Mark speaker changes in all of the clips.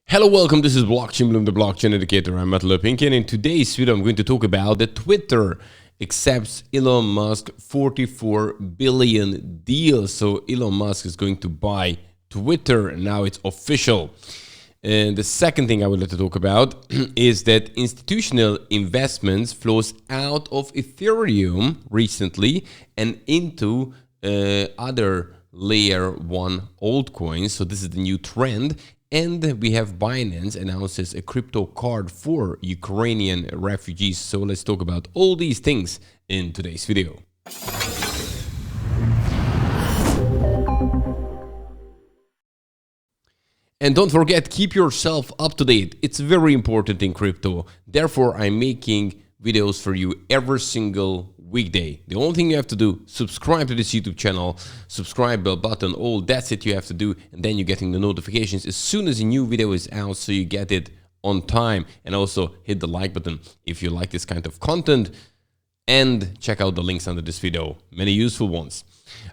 Speaker 1: Hello, welcome. This is Blockchain Bloom, the blockchain educator. I'm Matt Lepink, and in today's video, I'm going to talk about that Twitter accepts Elon Musk 44 billion deal. So Elon Musk is going to buy Twitter, and now it's official. And the second thing I would like to talk about is that institutional investments flows out of Ethereum recently and into other layer one altcoins. So this is the new trend. And we have Binance announces a crypto card for Ukrainian refugees. So let's talk about all these things in today's video. And don't forget, keep yourself up to date. It's very important in crypto. Therefore, I'm making videos for you every single weekday. The only thing you have to do, subscribe to this YouTube channel, subscribe, bell button, all that's it you have to do, and then you're getting the notifications as soon as a new video is out, so you get it on time. And also hit the like button if you like this kind of content, and check out the links under this video, many useful ones.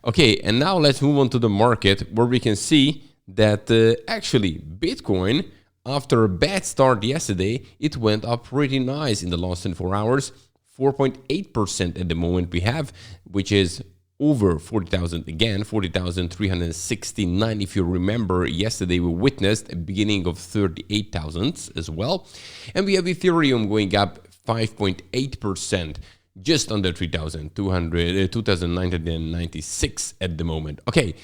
Speaker 1: Okay, and now let's move on to the market, where we can see that actually Bitcoin, after a bad start yesterday, it went up pretty nice in the last 24 hours. 4.8% at the moment we have, which is over 40,000 again, 40,369. If you remember, yesterday we witnessed a beginning of 38,000 as well. And we have Ethereum going up 5.8%, just under 2,996 at the moment. Okay,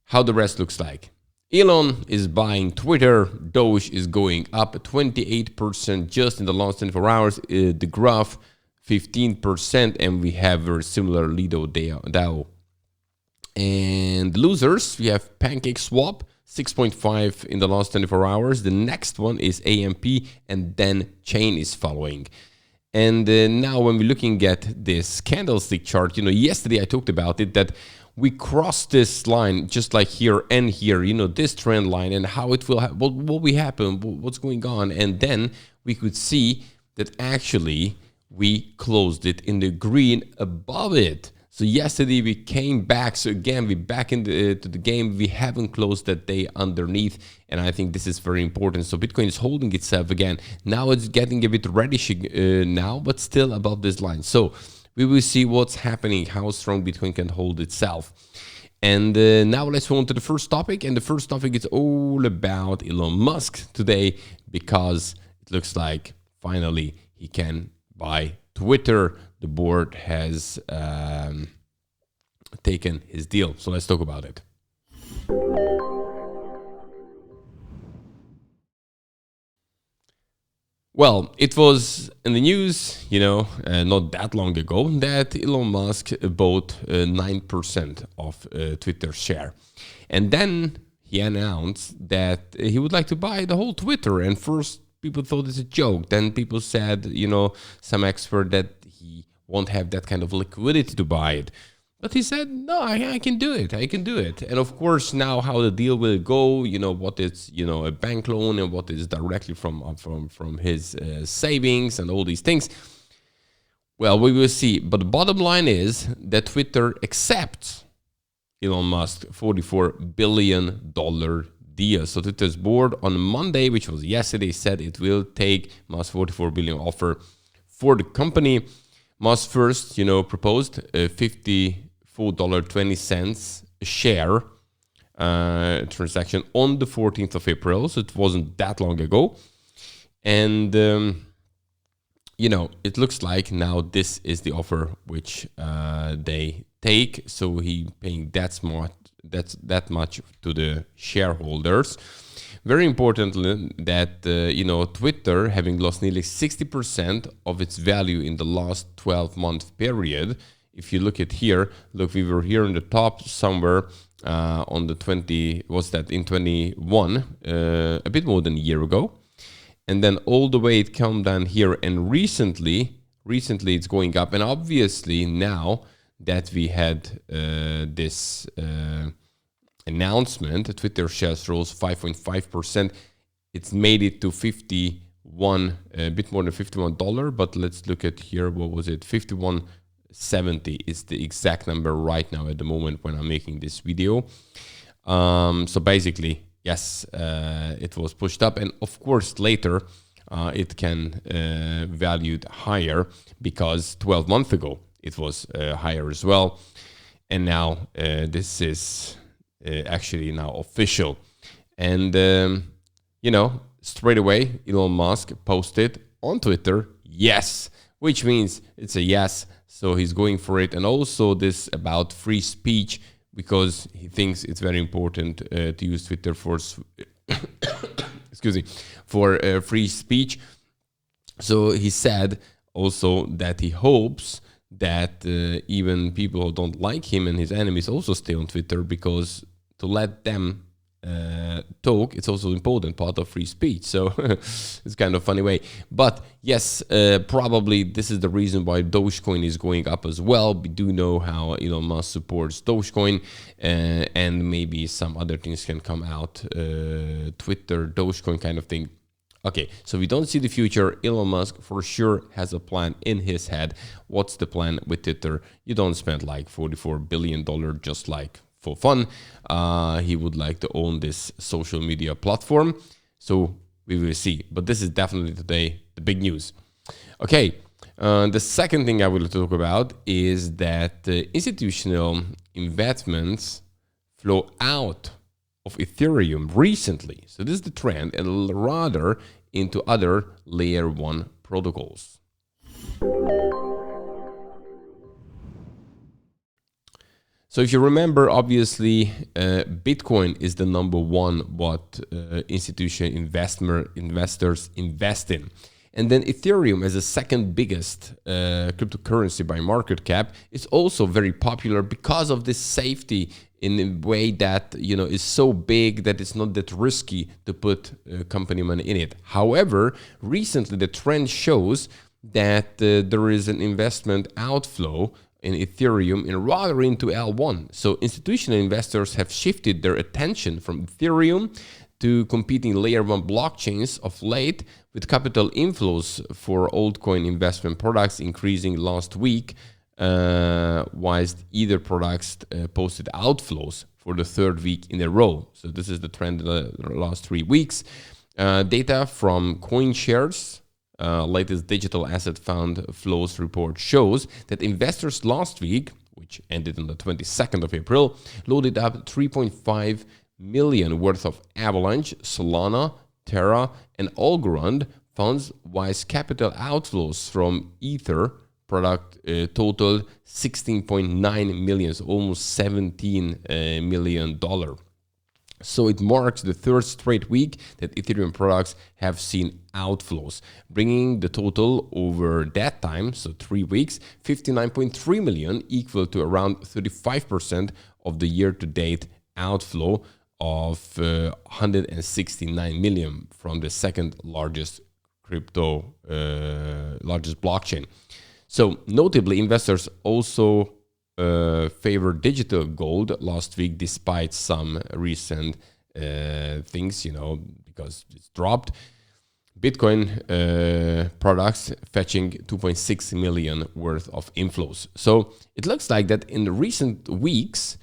Speaker 1: how the rest looks like. Elon is buying Twitter. Doge is going up 28% just in the last 24 hours. The graph 15%, and we have a similar Lido DAO. And losers, we have PancakeSwap 6.5 in the last 24 hours. The next one is AMP, and then Chain is following. And now when we're looking at this candlestick chart, yesterday I talked about it, that we crossed this line just like here and here, this trend line, and how it will what will happen, what's going on. And then we could see that actually we closed it in the green above it. So yesterday we came back. So again, we're back into the game. We haven't closed that day underneath. And I think this is very important. So Bitcoin is holding itself again. Now it's getting a bit reddish now, but still above this line. So we will see what's happening, how strong Bitcoin can hold itself. And now let's move on to the first topic. And the first topic is all about Elon Musk today, because it looks like finally he can buy Twitter. The board has taken his deal. So let's talk about it. Well, it was in the news, not that long ago, that Elon Musk bought 9% of Twitter's share. And then he announced that he would like to buy the whole Twitter. And first, people thought it's a joke. Then people said, some expert, that he won't have that kind of liquidity to buy it. But he said, no, I can do it. I can do it. And of course, now how the deal will go, what is, a bank loan and what is directly from his savings and all these things. Well, we will see. But the bottom line is that Twitter accepts Elon Musk $44 billion deal. So Twitter's board on Monday, which was yesterday, said it will take Musk $44 billion offer for the company. Musk first, proposed a $54.20 a share transaction on the 14th of April. So it wasn't that long ago. And, it looks like now this is the offer which they take. So he paying that much to the shareholders. Very importantly, that Twitter, having lost nearly 60% of its value in the last 12-month period. If you look at here, we were here in the top somewhere on the 20, was that in 21, a bit more than a year ago. And then all the way it came down here, and recently it's going up. And obviously now that we had this announcement, Twitter shares rose 5.5%. It's made it to 51, a bit more than $51. But let's look at here. What was it? 51.70 is the exact number right now at the moment when I'm making this video. So basically, yes, it was pushed up. And of course, later it can valued higher because 12 months ago it was higher as well. And now this is actually now official. And, straight away, Elon Musk posted on Twitter, yes, which means it's a yes. So he's going for it. And also this about free speech, because he thinks it's very important to use Twitter for, excuse me, for free speech. So he said also that he hopes that even people who don't like him and his enemies also stay on Twitter, because to let them talk, it's also important part of free speech. So it's kind of funny way. But yes, probably this is the reason why Dogecoin is going up as well. We do know how Elon Musk supports Dogecoin, and maybe some other things can come out, Twitter, Dogecoin kind of thing. Okay, so we don't see the future. Elon Musk for sure has a plan in his head. What's the plan with Twitter? You don't spend like $44 billion just like for fun. He would like to own this social media platform. So we will see. But this is definitely today the big news. Okay, the second thing I will talk about is that institutional investments flow out of Ethereum recently. So this is the trend, and rather into other layer 1 protocols. So if you remember, obviously, Bitcoin is the number one what institutional investors invest in. And then Ethereum, as the second biggest cryptocurrency by market cap, is also very popular because of this safety in a way that, is so big that it's not that risky to put company money in it. However, recently the trend shows that there is an investment outflow in Ethereum and rather into L1. So institutional investors have shifted their attention from Ethereum to competing layer 1 blockchains of late, with capital inflows for altcoin investment products increasing last week, whilst either products posted outflows for the third week in a row. So this is the trend in the last 3 weeks. Data from CoinShares, latest digital asset fund flows report, shows that investors last week, which ended on the 22nd of April, loaded up 3.5 million worth of Avalanche, Solana, Terra, and Algorand funds, whilst capital outflows from Ether product totaled 16.9 million, so almost $17 million. So it marks the third straight week that Ethereum products have seen outflows, bringing the total over that time, so 3 weeks, 59.3 million, equal to around 35% of the year-to-date outflow of 169 million from the second largest largest blockchain. So notably, investors also favor digital gold last week, despite some recent things, because it's dropped. Bitcoin products fetching 2.6 million worth of inflows. So it looks like that in the recent weeks,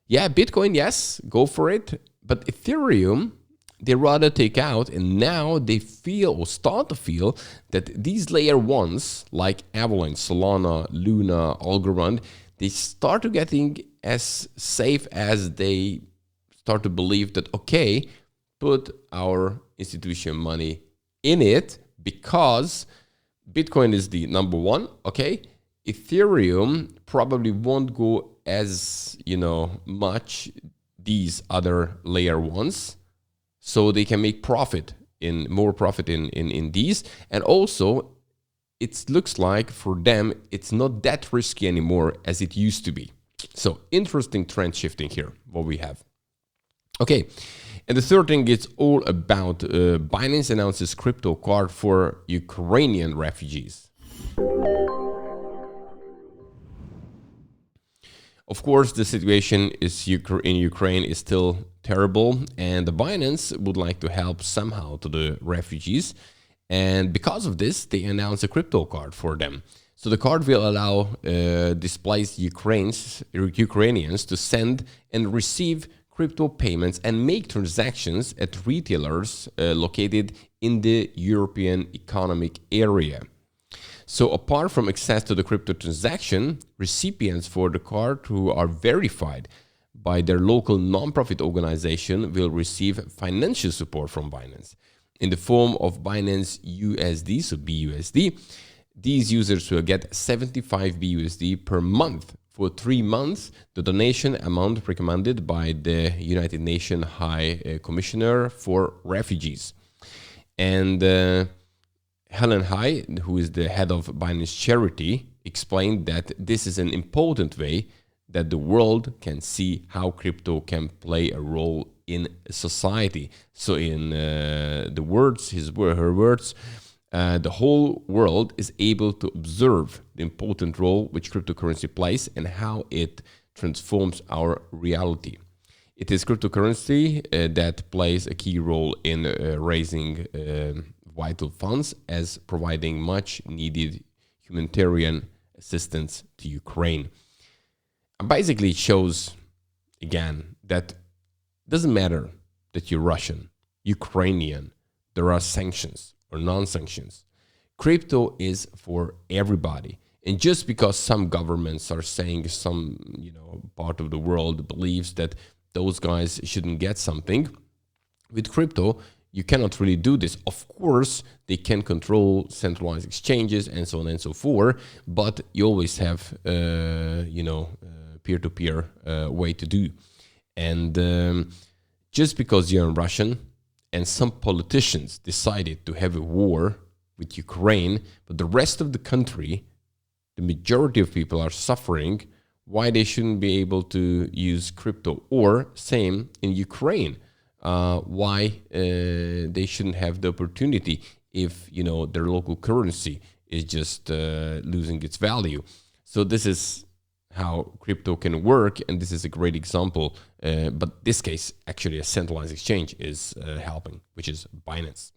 Speaker 1: yeah, Bitcoin, yes, go for it. But Ethereum, they rather take out, and now they feel or start to feel that these layer ones like Avalanche, Solana, Luna, Algorand, they start to getting as safe as they start to believe that, okay, put our institution money in it because Bitcoin is the number one, okay? Ethereum probably won't go as, much these other layer ones, so they can make more profit in these. And also, it looks like for them, it's not that risky anymore as it used to be. So interesting trend shifting here, what we have. Okay, and the third thing is all about Binance announces crypto card for Ukrainian refugees. Of course, the situation in Ukraine is still terrible, and the Binance would like to help somehow to the refugees. And because of this, they announced a crypto card for them. So the card will allow displaced Ukrainians to send and receive crypto payments and make transactions at retailers located in the European Economic Area. So apart from access to the crypto transaction, recipients for the card who are verified by their local nonprofit organization will receive financial support from Binance in the form of Binance USD, so BUSD. These users will get 75 BUSD per month for 3 months, the donation amount recommended by the United Nations High Commissioner for Refugees. And Helen Hai, who is the head of Binance Charity, explained that this is an important way that the world can see how crypto can play a role in society. So in her words, the whole world is able to observe the important role which cryptocurrency plays and how it transforms our reality. It is cryptocurrency that plays a key role in raising vital funds as providing much needed humanitarian assistance to Ukraine. And basically it shows again that it doesn't matter that you're Russian, Ukrainian, there are sanctions or non-sanctions. Crypto is for everybody. And just because some governments are saying some, part of the world believes that those guys shouldn't get something, with crypto, you cannot really do this. Of course, they can control centralized exchanges and so on and so forth, but you always have, peer-to-peer way to do. And just because you're Russian and some politicians decided to have a war with Ukraine, but the rest of the country, the majority of people are suffering, why they shouldn't be able to use crypto? Or same in Ukraine. Why they shouldn't have the opportunity if their local currency is just losing its value. So this is how crypto can work, and this is a great example. But this case, actually, a centralized exchange is helping, which is Binance.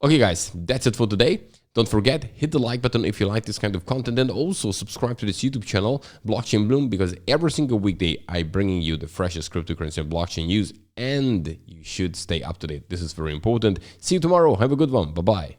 Speaker 1: Okay, guys, that's it for today. Don't forget, hit the like button if you like this kind of content, and also subscribe to this YouTube channel, Blockchain Bloom, because every single weekday I'm bringing you the freshest cryptocurrency and blockchain news, and you should stay up to date. This is very important. See you tomorrow. Have a good one. Bye-bye.